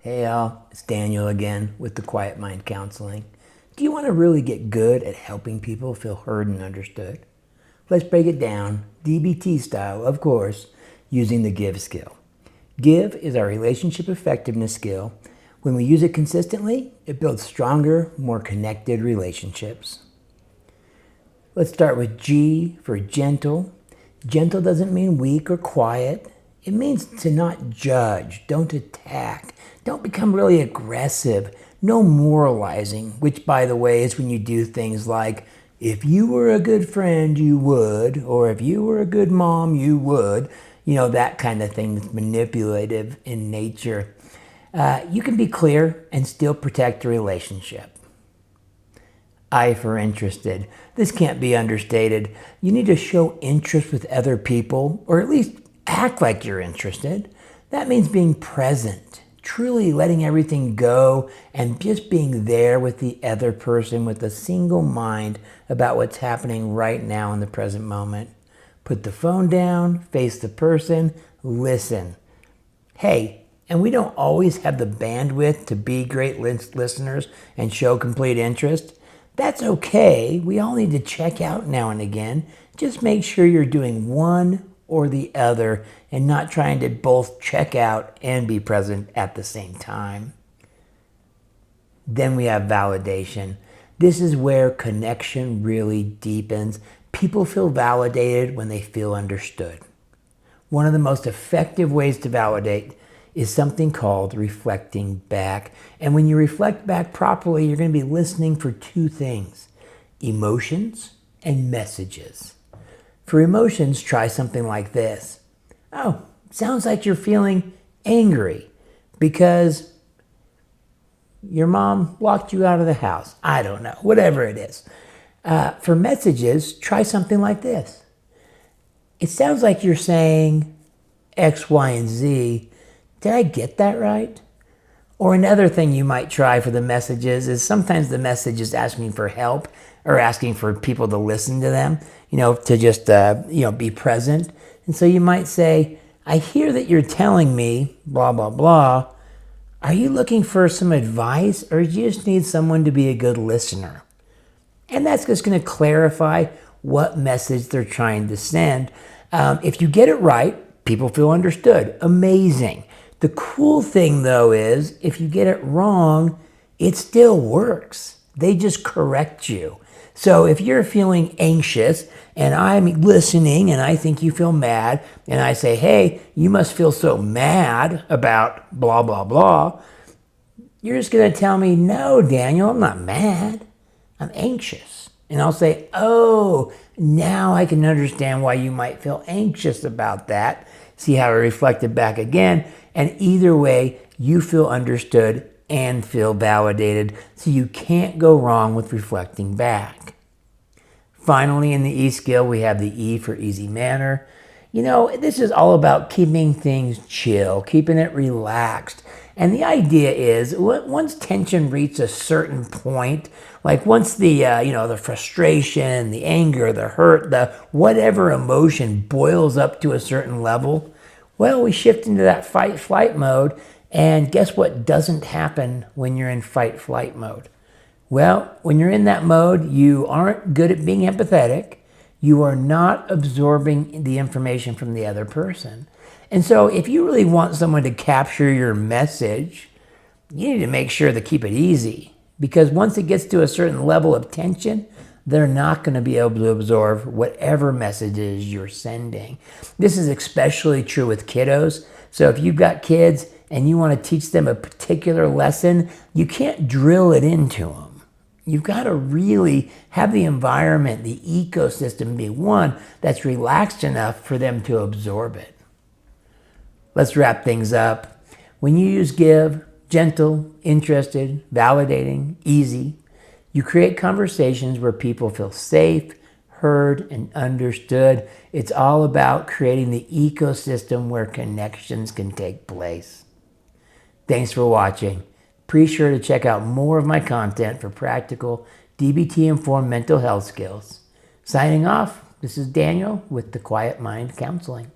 Hey y'all, it's Daniel again with the Quiet Mind Counseling. Do you want to really get good at helping people feel heard and understood? Let's break it down, DBT style, of course, using the give skill. Give is our relationship effectiveness skill. When we use it consistently, it builds stronger, more connected relationships. Let's start with G for gentle. Gentle doesn't mean weak or quiet. It means to not judge, don't attack, don't become really aggressive, no moralizing, which by the way is when you do things like, if you were a good friend, you would, or if you were a good mom, you would, that kind of thing that's manipulative in nature. You can be clear and still protect the relationship. I for interested. This can't be understated. You need to show interest with other people, or at least act like you're interested. That means being present, truly letting everything go and just being there with the other person with a single mind about what's happening right now in the present moment. Put the phone down, face the person, listen. Hey, and we don't always have the bandwidth to be great listeners and show complete interest. That's okay. We all need to check out now and again. Just make sure you're doing one or the other and not trying to both check out and be present at the same time. Then we have validation. This is where connection really deepens. People feel validated when they feel understood. One of the most effective ways to validate is something called reflecting back. And when you reflect back properly, you're going to be listening for two things: emotions and messages. For emotions, try something like this. Oh, sounds like you're feeling angry because your mom locked you out of the house. I don't know, whatever it is. For messages, try something like this. It sounds like you're saying X, Y, and Z. Did I get that right? Or another thing you might try for the messages is sometimes the message is asking for help or asking for people to listen to them, to just, be present. And so you might say, I hear that you're telling me, blah, blah, blah. Are you looking for some advice or do you just need someone to be a good listener? And that's just going to clarify what message they're trying to send. If you get it right, people feel understood. Amazing. The cool thing, though, is if you get it wrong, it still works. They just correct you. So if you're feeling anxious and I'm listening and I think you feel mad and I say, hey, you must feel so mad about blah, blah, blah, you're just going to tell me, no, Daniel, I'm not mad. I'm anxious. And I'll say, oh, now I can understand why you might feel anxious about that. See how I reflected back again. And either way, you feel understood and feel validated. So you can't go wrong with reflecting back. Finally, in the E skill, we have the E for easy manner. This is all about keeping things chill, keeping it relaxed. And the idea is once tension reaches a certain point, like once the frustration, the anger, the hurt, the whatever emotion boils up to a certain level, well, we shift into that fight-flight mode, and guess what doesn't happen when you're in fight-flight mode? Well, when you're in that mode, you aren't good at being empathetic. You are not absorbing the information from the other person. And so if you really want someone to capture your message, you need to make sure to keep it easy, because once it gets to a certain level of tension, they're not going to be able to absorb whatever messages you're sending. This is especially true with kiddos. So if you've got kids and you want to teach them a particular lesson, you can't drill it into them. You've got to really have the environment, the ecosystem be one that's relaxed enough for them to absorb it. Let's wrap things up. When you use give, gentle, interested, validating, easy, you create conversations where people feel safe, heard, and understood. It's all about creating the ecosystem where connections can take place. Thanks for watching. Be sure to check out more of my content for practical DBT-informed mental health skills. Signing off, this is Daniel with the Quiet Mind Counseling.